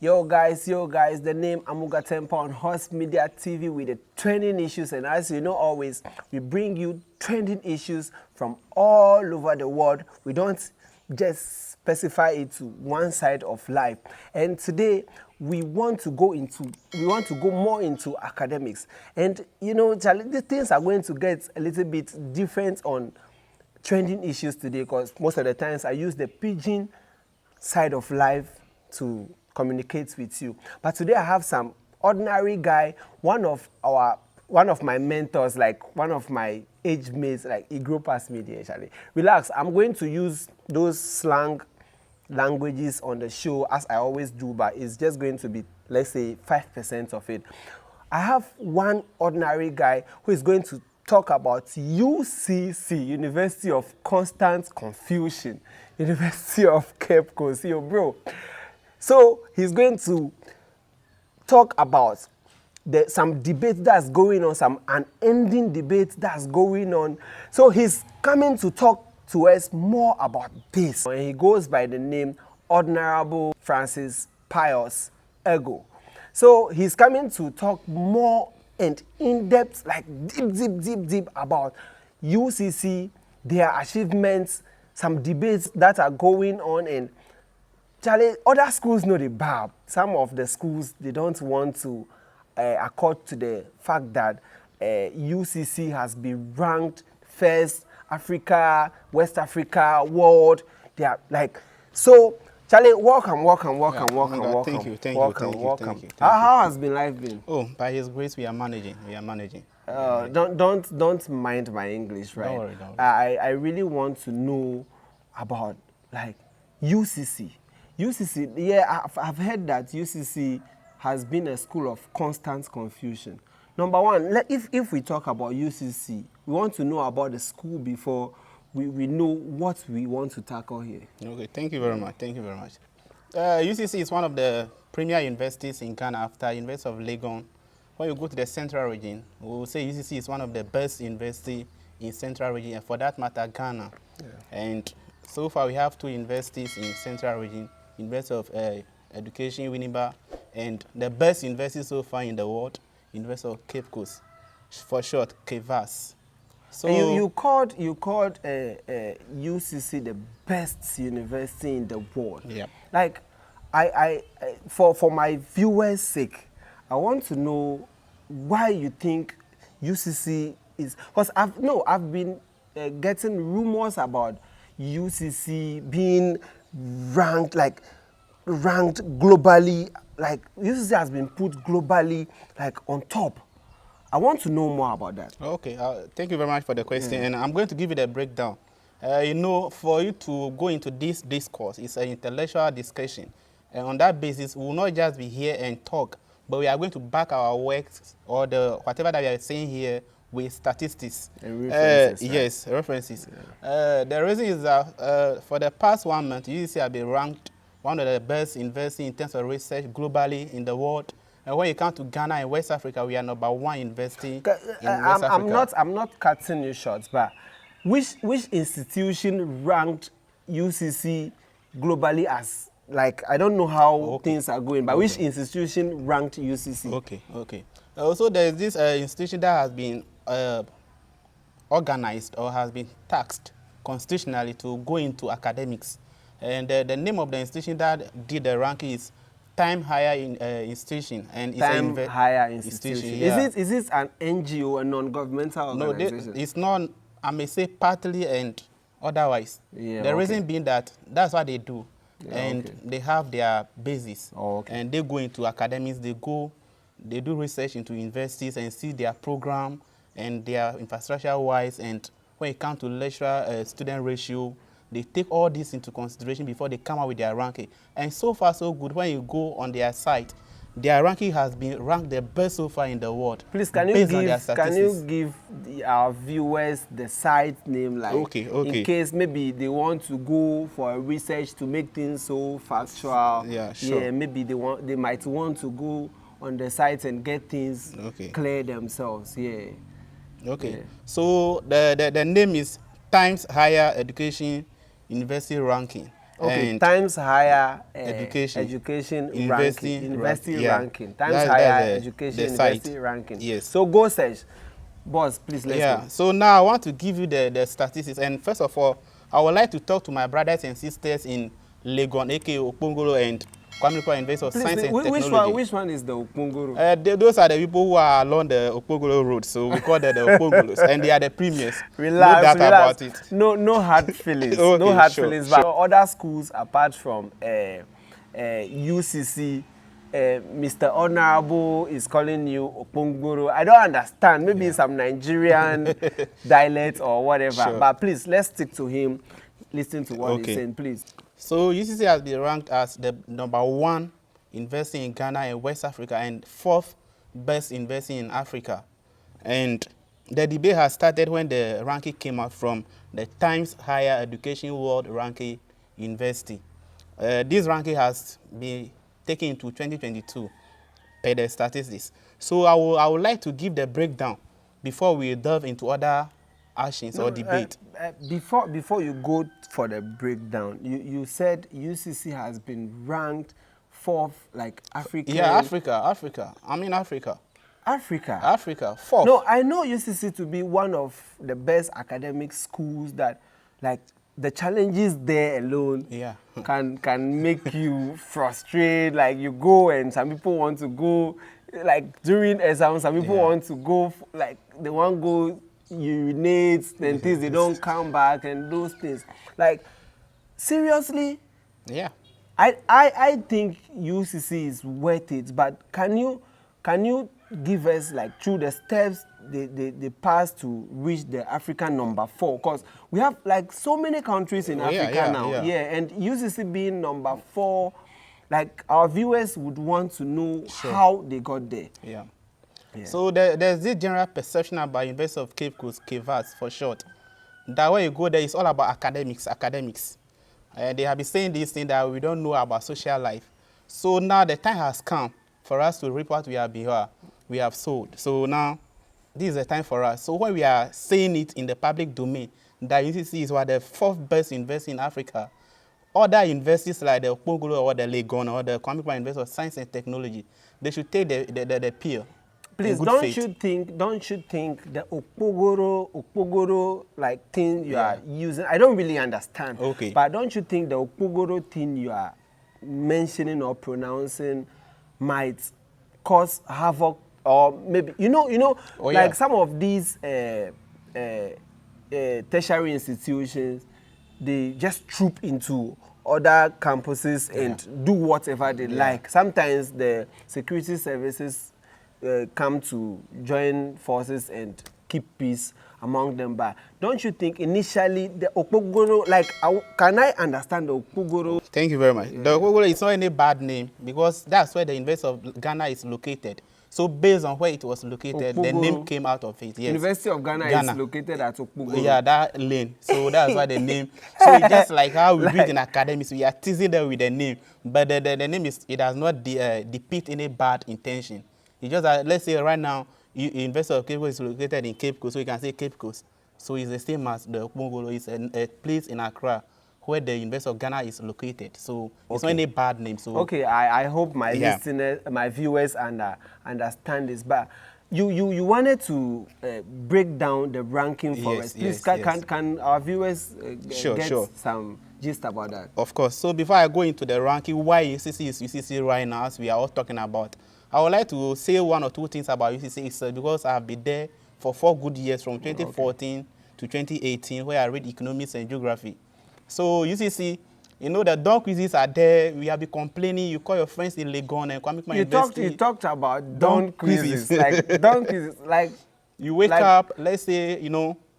Yo guys, the name Amuga Tempa on Hors Media TV with the trending issues, and as you know always, we bring you trending issues from all over the world. We don't just specify it to one side of life. And today we want to go more into academics. And you know, the things are going to get a little bit different on trending issues today, because most of the times I use the pidgin side of life to communicate with you. But today I have some ordinary guy, one of my mentors, like one of my age mates, like he grew past me actually. Relax, I'm going to use those slang languages on the show as I always do, but it's just going to be, let's say, 5% of it. I have one ordinary guy who is going to talk about UCC, University of Constant Confusion, University of Cape Coast. Yo, bro. So he's going to talk about some debate that's going on, some unending debate that's going on. So he's coming to talk to us more about this. And he goes by the name Honorable Francis Pious Egoeh. So he's coming to talk more and in-depth, like deep about UCC, their achievements, some debates that are going on, and Charlie, other schools know the bab. Some of the schools, they don't want to accord to the fact that UCC has been ranked first, Africa, West Africa, world. They are like, so Charlie, welcome. Thank you. How has been life been? Oh, by His grace, we are managing. Don't mind my English, right? Don't worry. I really want to know about like UCC. UCC, yeah, I've heard that UCC has been a school of constant confusion. Number one, if we talk about UCC, we want to know about the school before we know what we want to tackle here. Okay, thank you very much. UCC is one of the premier universities in Ghana after University of Legon. When you go to the central region, we will say UCC is one of the best universities in central region, and for that matter, Ghana. Yeah. And so far, we have two universities in central region, University of Education, Winneba, and the best university so far in the world, University of Cape Coast, for short, KVAS. So you called UCC the best university in the world. Yeah. Like, for my viewers' sake, I want to know why you think UCC is, because I've been getting rumors about UCC being ranked globally, like UCC has been put globally like on top. I want to know more about that. Okay, thank you very much for the question, and I'm going to give you the breakdown. You know, for you to go into this discourse, it's an intellectual discussion, and on that basis, we will not just be here and talk, but we are going to back our works or whatever that we are saying here with statistics. And references, right? Yes, references. Yeah. The reason is that for the past 1 month, UCC has been ranked one of the best universities in terms of research globally in the world. And when you come to Ghana and West Africa, we are #1 university in West Africa. I'm not cutting you short, but which institution ranked UCC globally as, like, I don't know how things are going, but which institution ranked UCC? Okay. Also, there is this institution that has been organized or has been taxed constitutionally to go into academics. And the name of the institution that did the ranking is Time Higher Institution. And it's Time Higher Institution. Yeah. Is it an NGO, a non-governmental organization? No, it's not. I may say partly and otherwise. Yeah, the reason being that that's what they do. Yeah, and they have their basis. Okay. And they go into academics, they do research into universities and see their program and their infrastructure-wise. And when it comes to lecturer-student ratio, they take all this into consideration before they come out with their ranking. And so far, so good. When you go on their site, their ranking has been ranked the best so far in the world. Please, can you give our viewers the site name, like, in case maybe they want to go for research to make things so factual. Yeah, sure. Yeah, maybe they might want to go on the site and get things clear themselves. Yeah. Okay. Yeah. So the name is Times Higher Education University Ranking. Okay, and times higher education university yeah. ranking. Times That's higher the education site. university ranking. Yes. So go search. Boss, please let's Yeah. go. So now I want to give you the statistics. And first of all, I would like to talk to my brothers and sisters in Legon, aka Okpongolo, and Kwame University of Please, Science and Technology. which one is the Okpongoro? Those are the people who are along the Okpongolo road, so we call them the Okpongolos, and they are the premiers. Relax, No doubt relax. about it. No hard feelings. Okay, no hard sure, feelings. sure. But other schools apart from UCC, Mr. Honorable is calling you Okpongoro. I don't understand. Maybe some Nigerian dialect or whatever. Sure. But please, let's stick to him. Listen to what he's saying, please. So UCC has been ranked as the #1 university in Ghana and West Africa and 4th best university in Africa. And the debate has started when the ranking came out from the Times Higher Education World Ranking University. This ranking has been taken into 2022 per the statistics. So I would like to give the breakdown before we delve into other actions or debate. Before you go for the breakdown, you said UCC has been ranked 4th, like Africa. Yeah, Africa. I mean Africa. Africa. 4th. No, I know UCC to be one of the best academic schools that, like, the challenges there alone can make you frustrated. Like, you go and some people want to go, like, during exams, some people want to go, like, they want to go urinate, then things, they don't come back and those things. Like, seriously? Yeah. I think UCC is worth it, but can you give us, like, through the steps they pass to reach the African #4? Because we have, like, so many countries in Africa now. Yeah, and UCC being #4, like, our viewers would want to know how they got there. Yeah. So there's this general perception about University of Cape Coast, KVAS for short, that when you go there, it's all about academics. They have been saying this thing that we don't know about social life. So now the time has come for us to reap what we have sold. So now this is the time for us. So when we are saying it in the public domain, that UCC is one of the 4th best university in Africa, other universities like the Okpongolo or the Legon or the Kwame University of Science and Technology, they should take the peer. Please, don't you think the Okpogoro like thing you are using, I don't really understand. Okay. But don't you think the Okpogoro thing you are mentioning or pronouncing might cause havoc, or maybe like some of these tertiary institutions, they just troop into other campuses and do whatever they like. Sometimes the security services come to join forces and keep peace among them. But don't you think initially the Okpogoro, like, can I understand the Okpogoro? Thank you very much. The Okpogoro is not any bad name because that's where the University of Ghana is located. So based on where it was located, the name came out of it. Yes. University of Ghana is located at Okpogoro. Yeah, that lane. So that's why the name. So it's just like how we do it in academics. We are teasing them with the name, but the name it does not depict any bad intention. It's just that, let's say right now, University of Cape Coast is located in Cape Coast, so you can say Cape Coast. So it's the same as the Okpongolo. It's a place in Accra where the University of Ghana is located. So it's not any bad name. So I hope my listeners, my viewers understand this. But you wanted to break down the ranking for us. Please, can our viewers get some gist about that? Of course. So before I go into the ranking, why UCC is UCC right now, as we are all talking about, I would like to say one or two things about UCC. It's because I have been there for 4 good years, from 2014 to 2018, where I read economics and geography. So UCC, the dumb quizzes are there. We have been complaining. You call your friends in Legon and Kwame University. You talked about dumb quizzes. Like, dumb quizzes. Like, you wake up, let's say,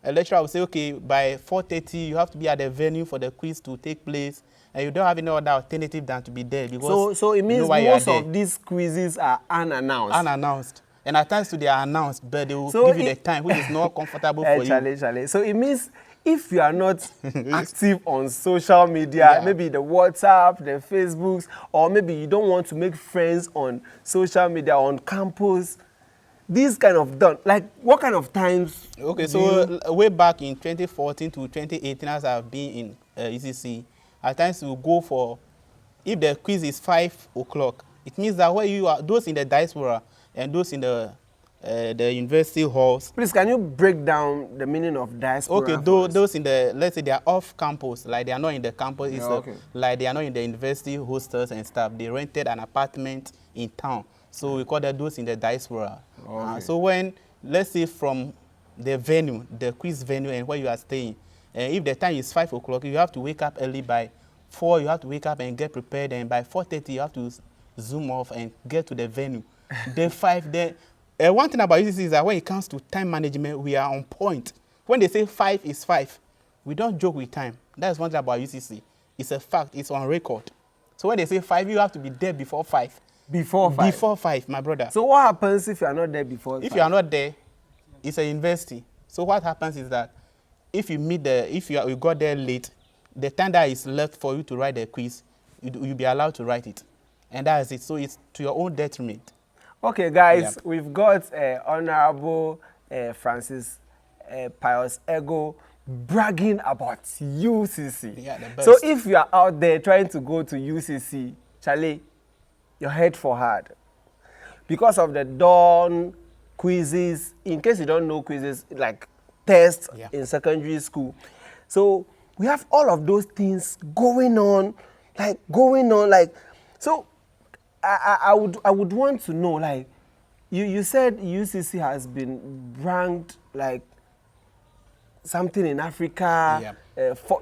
a lecturer will say, okay, by 4:30, you have to be at the venue for the quiz to take place. And you don't have any other alternative than to be there. Because so it means most of these quizzes are unannounced. Unannounced. And at times they are announced, but they will give you the time, which is not comfortable for you. So it means if you are not active on social media, maybe the WhatsApp, the Facebooks, or maybe you don't want to make friends on social media, on campus, these kind of done. Like, what kind of times? Okay, so way back in 2014 to 2018, as I've been in UCC, At times we go for, if the quiz is 5 o'clock, it means that where you are, those in the diaspora and those in the university halls. Please, can you break down the meaning of diaspora? Okay, those in the, let's say they are off campus, like they are not in the campus, like they are not in the university hostels and stuff. They rented an apartment in town. So we call that those in the diaspora. So when, let's say from the venue, the quiz venue and where you are staying, if the time is 5 o'clock, you have to wake up early. By 4, you have to wake up and get prepared, and by 4:30, you have to zoom off and get to the venue. Day 5, then one thing about UCC is that when it comes to time management, we are on point. When they say 5 is 5, we don't joke with time. That's one thing about UCC. It's a fact. It's on record. So when they say 5, you have to be there before 5. Before 5? Before 5, my brother. So what happens if you are not there before 5? If you are not there, it's a university. So what happens is that if you you got there late, the time that is left for you to write the quiz, you'll be allowed to write it. And that is it. So it's to your own detriment. Okay, guys, we've got Honorable Francis Pious Egoeh bragging about UCC. Yeah, the best. So if you are out there trying to go to UCC, Charlie, your head for hard. Because of the dawn quizzes, in case you don't know quizzes, like tests in secondary school. So we have all of those things going on. So I would want to know, like, you said UCC has been ranked like something in Africa,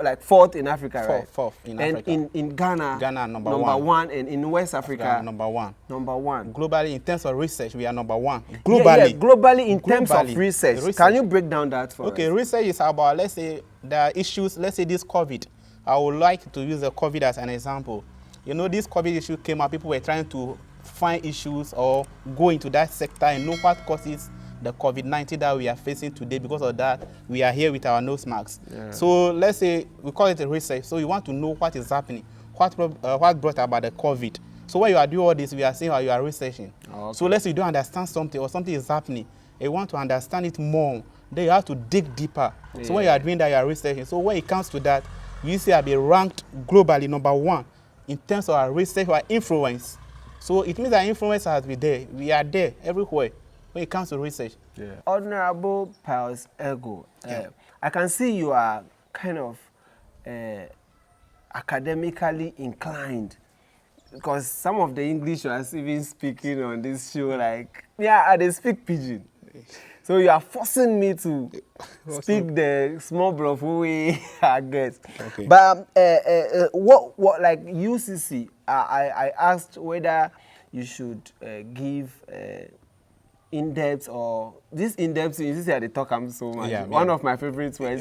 like fourth in Africa, right? Fourth in Africa. And in Ghana, number one. And in West Africa, number one. Globally, in terms of research, we are number 1. Globally. Globally in terms of research. Can you break down that for us? Okay, research is about, let's say, the issues, let's say this COVID. I would like to use the COVID as an example. You know, this COVID issue came up, people were trying to find issues or go into that sector and know what causes the COVID-19 that we are facing today. Because of that, we are here with our nose masks. So let's say we call it a research. So you want to know what is happening, what brought about the COVID. So when you are doing all this, we are saying how you are researching. So let's say you don't understand something or something is happening, and you want to understand it more, then you have to dig deeper. So when you are doing that, you are researching. So when it comes to that, you see, I'll be ranked globally number 1 in terms of our research or influence. So it means that influence has been there. We are there everywhere when it comes to research. Honorable Pious Egoeh, I can see you are kind of academically inclined, because some of the English you are even speaking on this show, like, they speak pidgin. So you are forcing me to speak the small bluff way I guess. But what like UCC, I asked whether you should give in-depth or this in-depth. You see, they talk so much. One of my favorite words.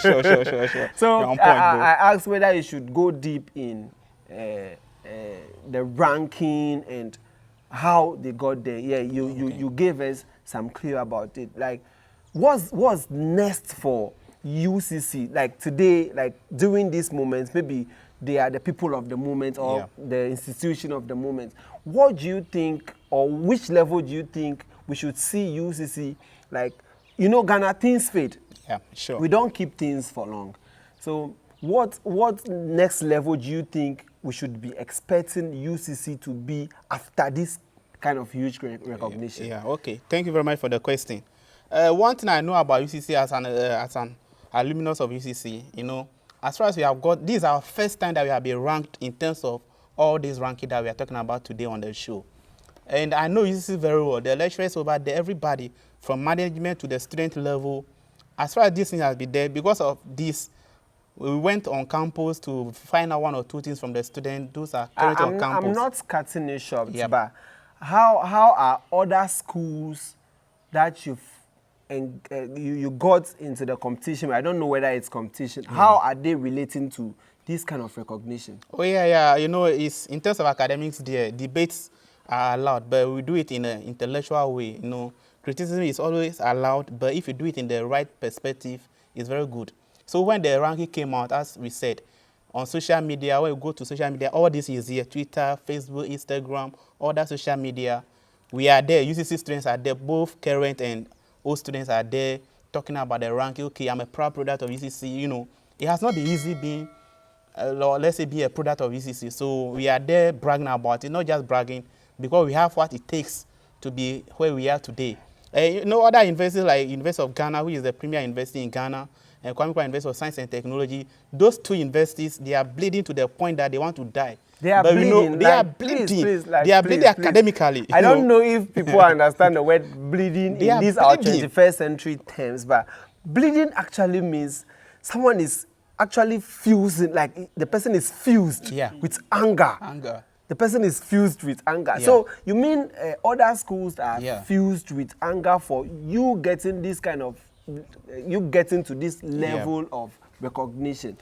Sure. So I asked whether you should go deep in the ranking and how they got there. You gave us some clue about it. Like, what's next for UCC? Like today, like during these moments, maybe they are the people of the moment or the institution of the moment. What do you think, or which level do you think we should see UCC? Like, you know, Ghana, things fade. Yeah, sure. We don't keep things for long. So what next level do you think we should be expecting UCC to be after this kind of huge recognition? Okay. Thank you very much for the question. One thing I know about UCC as an alumnus of UCC, you know, as far as we have got, this is our first time that we have been ranked in terms of all these ranking that we are talking about today on the show. And I know UCC very well. The lecturers over there, everybody from management to the student level, as far as this thing has been there, because of this, we went on campus to find out 1 or 2 things from the students. Those are current on campus. I'm not cutting it short, but how are other schools that you got into the competition? I don't know whether it's competition. How are they relating to this kind of recognition? Oh yeah. You know, it's in terms of academics, there debates are allowed, but we do it in an intellectual way. You know, criticism is always allowed, but if you do it in the right perspective, it's very good. So when the ranking came out, as we said, on social media, when you go to social media, all this is here: Twitter, Facebook, Instagram, all that social media. We are there. UCC students are there, both current and old students are there talking about the ranking. Okay, I'm a proud product of UCC. You know, it has not been easy being or let's say be a product of UCC. So we are there bragging about it, not just bragging, because we have what it takes to be where we are today. Other universities like University of Ghana, which is the premier university in Ghana, and Kwame Nkrumah University of Science and Technology, those two universities, they are bleeding to the point that they want to die. They are bleeding. They are bleeding. They are bleeding academically. I don't know if people understand the word bleeding in these our 21st century terms, but bleeding actually means someone is actually fusing, like the person is fused with anger. The person is fused with anger. Yeah. So you mean other schools are fused with anger for you getting this kind of, you getting to this level of recognition.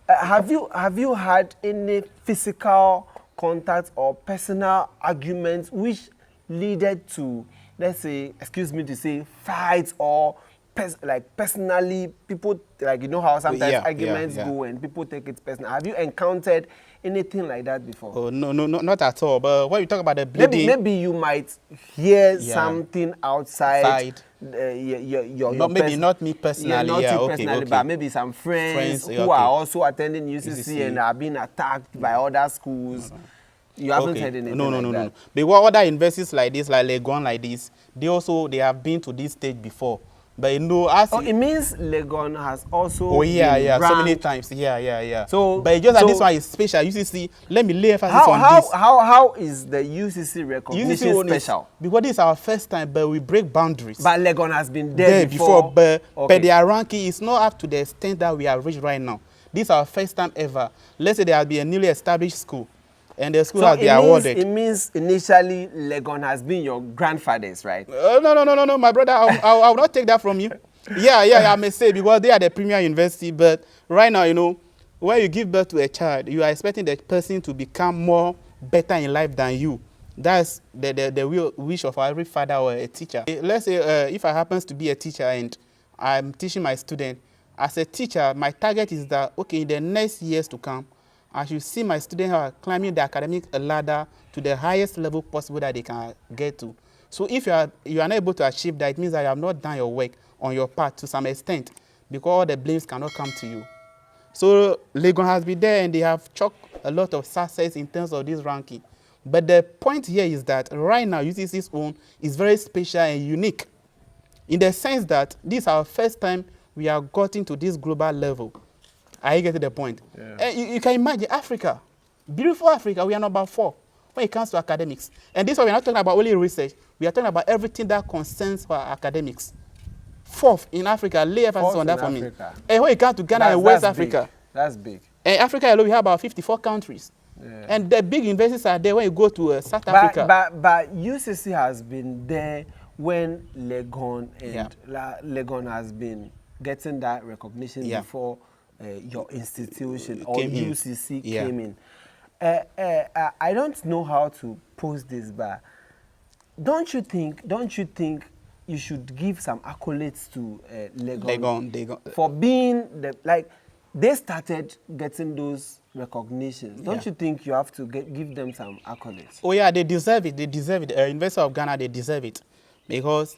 Have you had any physical contact or personal arguments which led to, let's say, excuse me to say, fights or like personally, people, like, you know how sometimes arguments go and people take it personal. Have you encountered anything like that before? Oh, no, not at all. But when you talk about the bleeding, maybe you might hear something outside. Maybe not me personally. Not you personally, but maybe some friends who are also attending UCC and are being attacked by other schools. You haven't heard anything like that? Because other universities like this, like Legon, like this, they have been to this stage before. But it means Legon has also been so many times. So, but it's just that this one is special. UCC, let me lay emphasis on this. How is the UCC recognition special? Because this is our first time, but we break boundaries. But Legon has been there before. But their ranking is not up to the extent that we are reached right now. This is our first time ever. Let's say there will be a newly established school, and the school has been awarded. It means initially Legon has been your grandfather's, right? No, my brother, I will not take that from you. I may say, because they are the premier university, but right now, when you give birth to a child, you are expecting the person to become more better in life than you. That's the real wish of every father or a teacher. Let's say if I happen to be a teacher and I'm teaching my student, as a teacher, my target is that, okay, in the next years to come, I should see my students climbing the academic ladder to the highest level possible that they can get to. So if you are not able to achieve that, it means that you have not done your work on your part to some extent, because all the blames cannot come to you. So Legon has been there and they have chalked a lot of success in terms of this ranking. But the point here is that right now UCC's own is very special and unique in the sense that this is our first time we are gotten to this global level. I get to the point. You can imagine Africa, beautiful Africa, we are number 4 when it comes to academics. And this one, we're not talking about only research. We are talking about everything that concerns for academics. 4th in Africa, lay emphasis on that for me. And when it comes to Ghana and West Africa, that's big. And Africa alone, we have about 54 countries. And the big universities are there when you go to South Africa. But UCC has been there when Legon and Legon has been getting that recognition before your institution or UCC came in. I don't know how to pose this, but don't you think you should give some accolades to Legon for being they started getting those recognitions. Don't you think you have to give them some accolades? Oh yeah, they deserve it. They deserve it. University of Ghana, they deserve it, because